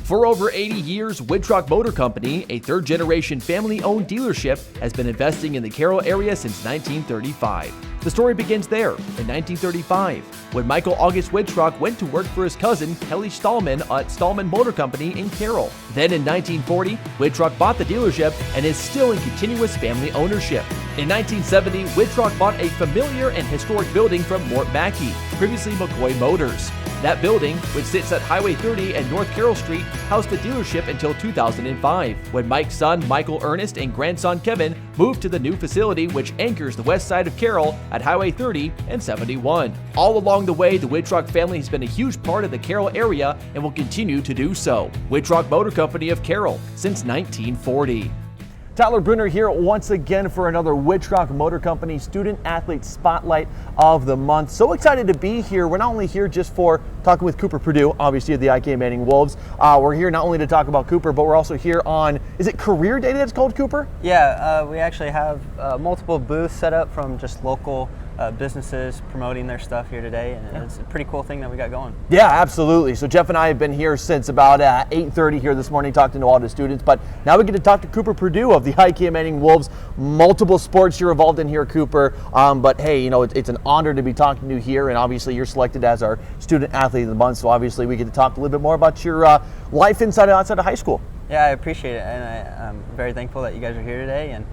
For over 80 years, Wittrock Motor Company, a third-generation family-owned dealership, has been investing in the Carroll area since 1935. The story begins there, in 1935, when Michael August Wittrock went to work for his cousin, Kelly Stallman, at Stallman Motor Company in Carroll. Then in 1940, Wittrock bought the dealership and is still in continuous family ownership. In 1970, Wittrock bought a familiar and historic building from Mort Mackey, previously McCoy Motors. That building, which sits at Highway 30 and North Carroll Street, housed the dealership until 2005, when Mike's son Michael Ernest and grandson Kevin moved to the new facility, which anchors the west side of Carroll at Highway 30 and 71. All along the way, the Wittrock family has been a huge part of the Carroll area and will continue to do so. Wittrock Motor Company of Carroll since 1940. Tyler Brunner here once again for another Wittrock Motor Company Student Athlete Spotlight of the Month. So excited to be here. We're not only here just for talking with Cooper Perdew, obviously of the IKM-Manning Wolves. We're here not only to talk about Cooper, but we're also here on, is it Career Day that's called, Cooper? Yeah, we actually have multiple booths set up from just local businesses promoting their stuff here today, and it's a pretty cool thing that we got going. Yeah, absolutely. So Jeff and I have been here since about 8:30 here this morning talking to all the students, but now we get to talk to Cooper Perdew of the IKM-Manning Wolves. Multiple sports you're involved in here, Cooper, but hey, you know, it's an honor to be talking to you here, and obviously you're selected as our Student Athlete of the Month, so obviously we get to talk a little bit more about your life inside and outside of high school. Yeah, I appreciate it, and I'm very thankful that you guys are here today, and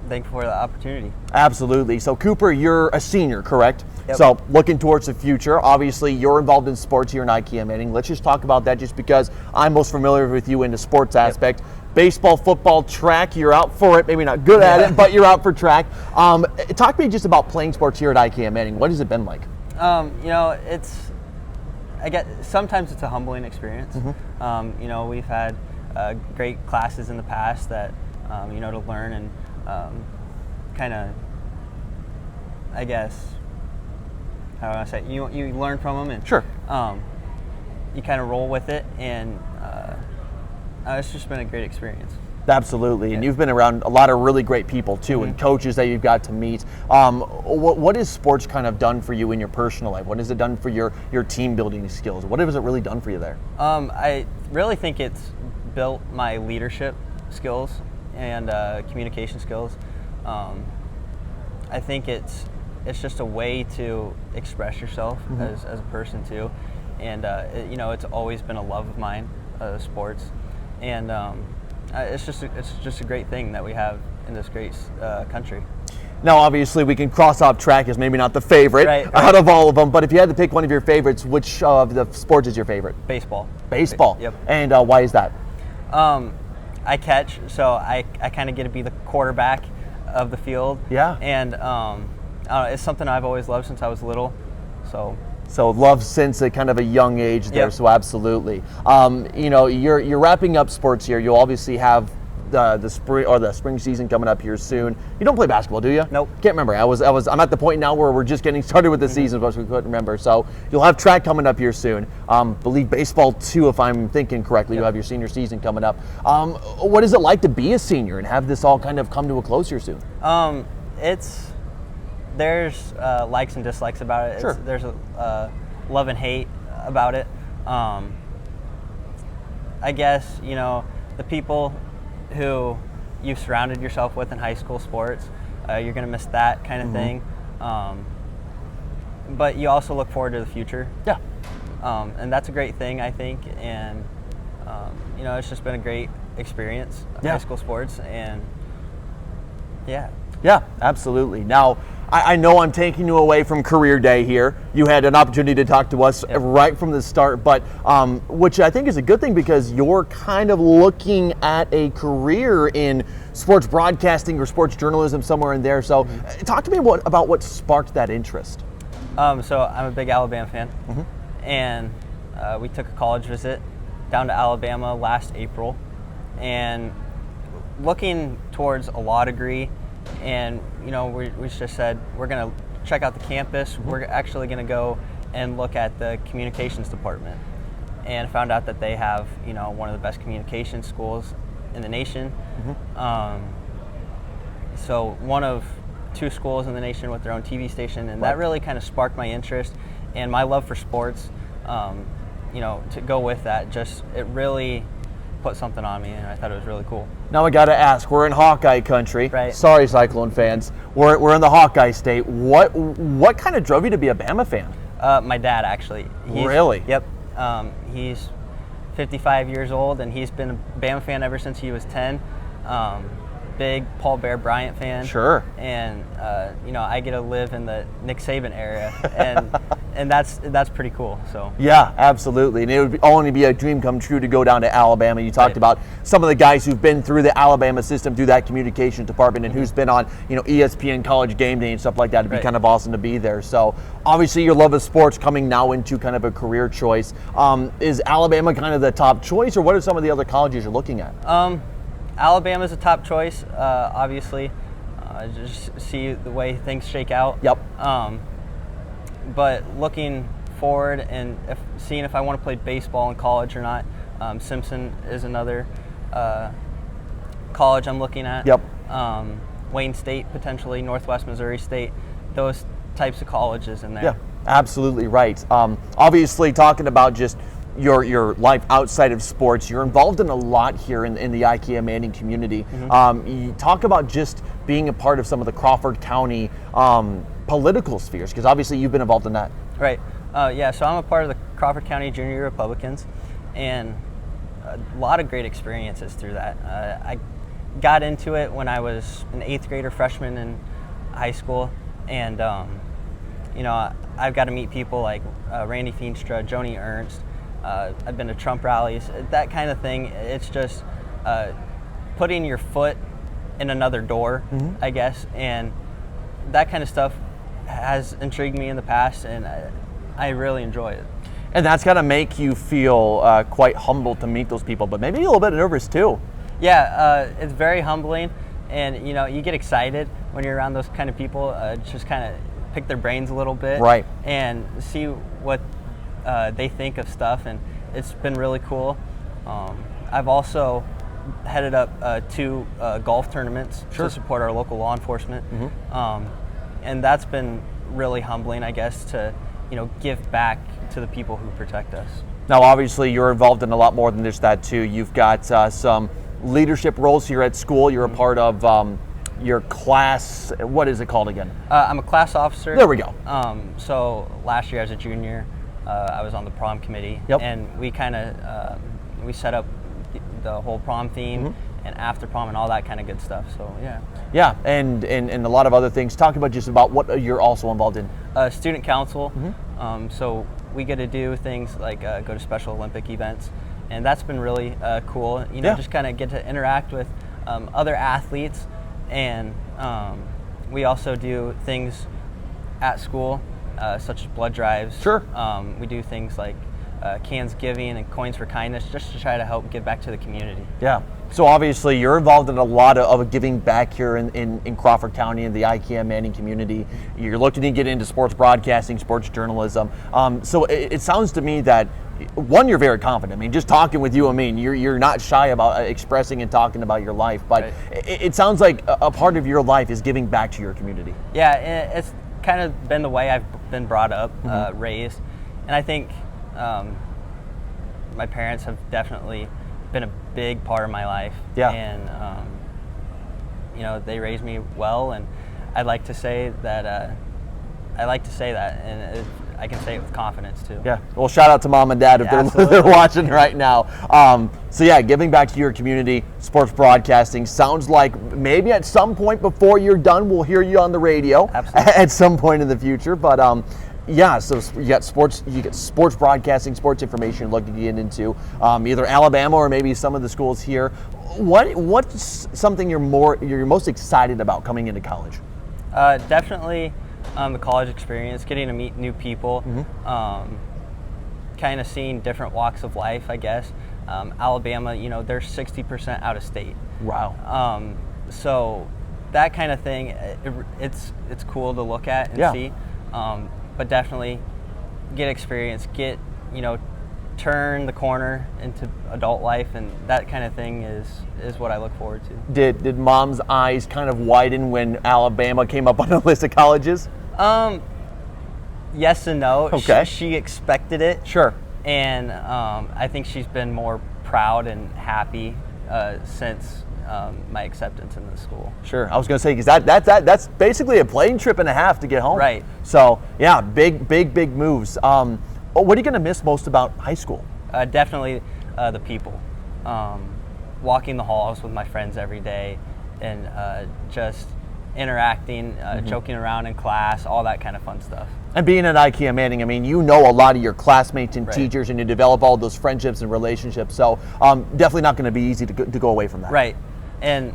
thankful for the opportunity. Absolutely. So Cooper, you're a senior, correct? Yep. So looking towards the future, obviously you're involved in sports here in IKM-Manning. Let's just talk about that just because I'm most familiar with you in the sports aspect. Yep. Baseball, football, track, you're out for it. Maybe not good at it, but you're out for track. Talk to me just about playing sports here at IKM-Manning. What has it been like? You know, sometimes it's a humbling experience. Mm-hmm. You know, we've had great classes in the past that, you know, to learn and kind of, I guess, how do I say, you learn from them, and sure, you kind of roll with it, and it's just been a great experience. Absolutely, and you've been around a lot of really great people too, and coaches that you've got to meet. What has sports kind of done for you in your personal life? What has it done for your team building skills? What has it really done for you there? I really think it's built my leadership skills and communication skills. I think it's just a way to express yourself as a person too, and you know, it's always been a love of mine, sports, and it's just a great thing that we have in this great country. Now, obviously, we can cross off track as maybe not the favorite out of all of them, but if you had to pick one of your favorites, which of the sports is your favorite? Baseball. Baseball. Yep. And why is that? I catch, so I kind of get to be the quarterback of the field. Yeah. And it's something I've always loved since I was little. So love since a kind of a young age there. Yep. So absolutely. You know, you're wrapping up sports here. You'll obviously have the spring season coming up here soon. You don't play basketball, do you? Nope. Can't remember. I'm at the point now where we're just getting started with the season, but we couldn't remember. So you'll have track coming up here soon. Believe baseball too, if I'm thinking correctly. Yep. You'll have your senior season coming up. What is it like to be a senior and have this all kind of come to a close here soon? There's likes and dislikes about it. Sure. There's a love and hate about it. I guess, you know, the people who you've surrounded yourself with in high school sports, you're going to miss that kind of thing. But you also look forward to the future. Yeah. And that's a great thing, I think. And, you know, it's just been a great experience, high school sports. And, yeah. Yeah, absolutely. Now, I know I'm taking you away from Career Day here. You had an opportunity to talk to us right from the start, but which I think is a good thing because you're kind of looking at a career in sports broadcasting or sports journalism somewhere in there. So talk to me about what sparked that interest. So I'm a big Alabama fan, and we took a college visit down to Alabama last April, and looking towards a law degree. And, you know, we just said we're going to check out the campus. We're actually going to go and look at the communications department, and found out that they have, you know, one of the best communication schools in the nation. So one of 2 schools in the nation with their own TV station, and that really kind of sparked my interest and my love for sports. to go with that, it really put something on me, and I thought it was really cool. Now I got to ask, we're in Hawkeye country. Right. Sorry, Cyclone fans. We're in the Hawkeye state. What kind of drove you to be a Bama fan? My dad, actually. Really? Yep. He's 55 years old, and he's been a Bama fan ever since he was 10. Big Paul Bear Bryant fan. Sure. And I get to live in the Nick Saban area, and that's pretty cool. So. Yeah, absolutely. And it would only be a dream come true to go down to Alabama. You talked about some of the guys who've been through the Alabama system, through that communications department, and who's been on ESPN College Game Day and stuff like that. It'd be kind of awesome to be there. So obviously your love of sports coming now into kind of a career choice. Is Alabama kind of the top choice, or what are some of the other colleges you're looking at? Alabama's a top choice, obviously. Just see the way things shake out. Yep. But looking forward and seeing if I want to play baseball in college or not, Simpson is another college I'm looking at. Yep. Wayne State, potentially, Northwest Missouri State, those types of colleges in there. Yeah, absolutely right. Obviously, talking about just your life outside of sports, you're involved in a lot here in the IKM-Manning community. Mm-hmm. You talk about just being a part of some of the Crawford County political spheres, because obviously you've been involved in that. Right. So I'm a part of the Crawford County Junior Republicans, and a lot of great experiences through that. I got into it when I was an 8th grader, freshman in high school, and I've got to meet people like Randy Feenstra, Joni Ernst. I've been to Trump rallies, that kind of thing. It's just putting your foot in another door, mm-hmm. I guess, and that kind of stuff has intrigued me in the past, and I really enjoy it. And that's got to make you feel quite humble to meet those people, but maybe a little bit nervous too. Yeah, it's very humbling, and you get excited when you're around those kind of people. Just kind of pick their brains a little bit, right, and see what they think of stuff, and it's been really cool. I've also headed up 2 golf tournaments to support our local law enforcement, mm-hmm. And that's been really humbling, I guess, to give back to the people who protect us. Now, obviously, you're involved in a lot more than just that too. You've got some leadership roles here at school. You're a part of your class. What is it called again? I'm a class officer. There we go. So last year as a junior, I was on the prom committee, yep. and we kind of we set up the whole prom theme, mm-hmm. and after prom and all that kind of good stuff. So yeah, and a lot of other things. Talk about what you're also involved in. Student council. Mm-hmm. So we get to do things like go to Special Olympic events, and that's been really cool. Just kind of get to interact with other athletes, and we also do things at school. Such as blood drives. Sure. We do things like cans giving and coins for kindness, just to try to help give back to the community. Yeah. So obviously you're involved in a lot of giving back here in Crawford County and the IKM-Manning community. You're looking to get into sports broadcasting, sports journalism. So it sounds to me that, one, you're very confident. I mean, just talking with you, you're not shy about expressing and talking about your life. But right. it sounds like a part of your life is giving back to your community. Yeah, it's kind of been the way I've been brought up, mm-hmm. Raised, and I think my parents have definitely been a big part of my life. Yeah. And they raised me well, and I'd like to say that, and I can say it with confidence too. Yeah. Well, shout out to mom and dad if they're watching right now. So yeah, giving back to your community, sports broadcasting sounds like maybe at some point before you're done, we'll hear you on the radio. Absolutely. At some point in the future. But yeah, so you get sports broadcasting, sports information looking to get into either Alabama or maybe some of the schools here. What's something you're most excited about coming into college? Definitely the college experience, getting to meet new people, mm-hmm. Kind of seeing different walks of life, I guess. Alabama, they're 60% out of state. Wow. So that kind of thing, it's cool to look at and see. But definitely get experience, turn the corner into adult life, and that kind of thing is what I look forward to. Did mom's eyes kind of widen when Alabama came up on the list of colleges? Yes and no. Okay. She expected it. Sure. And I think she's been more proud and happy since my acceptance in the school. Sure. I was going to say, because that's basically a plane trip and a half to get home. Right. So, yeah, big moves. What are you going to miss most about high school? Definitely the people. Walking the halls with my friends every day and just interacting, joking around in class, all that kind of fun stuff. And being at IKM-Manning, I mean, you know a lot of your classmates and Right. teachers, and you develop all those friendships and relationships. So definitely not going to be easy to go away from that. Right. And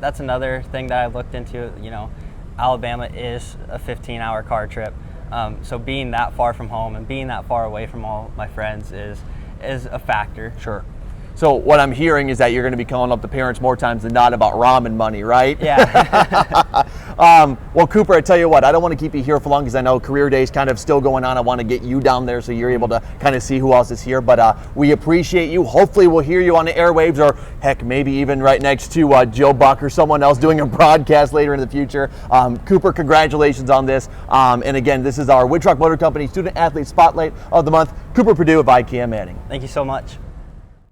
that's another thing that I looked into. You know, Alabama is a 15-hour car trip. So being that far from home and being that far away from all my friends is a factor. Sure. So what I'm hearing is that you're going to be calling up the parents more times than not about ramen money, right? Yeah. Well, Cooper, I tell you what, I don't want to keep you here for long because I know career day is kind of still going on. I want to get you down there so you're able to kind of see who else is here. But we appreciate you. Hopefully we'll hear you on the airwaves, or heck, maybe even right next to Joe Buck or someone else doing a broadcast later in the future. Cooper, congratulations on this. And again, this is our Wittrock Motor Company Student Athlete Spotlight of the Month. Cooper Perdew of IKM-Manning. Thank you so much.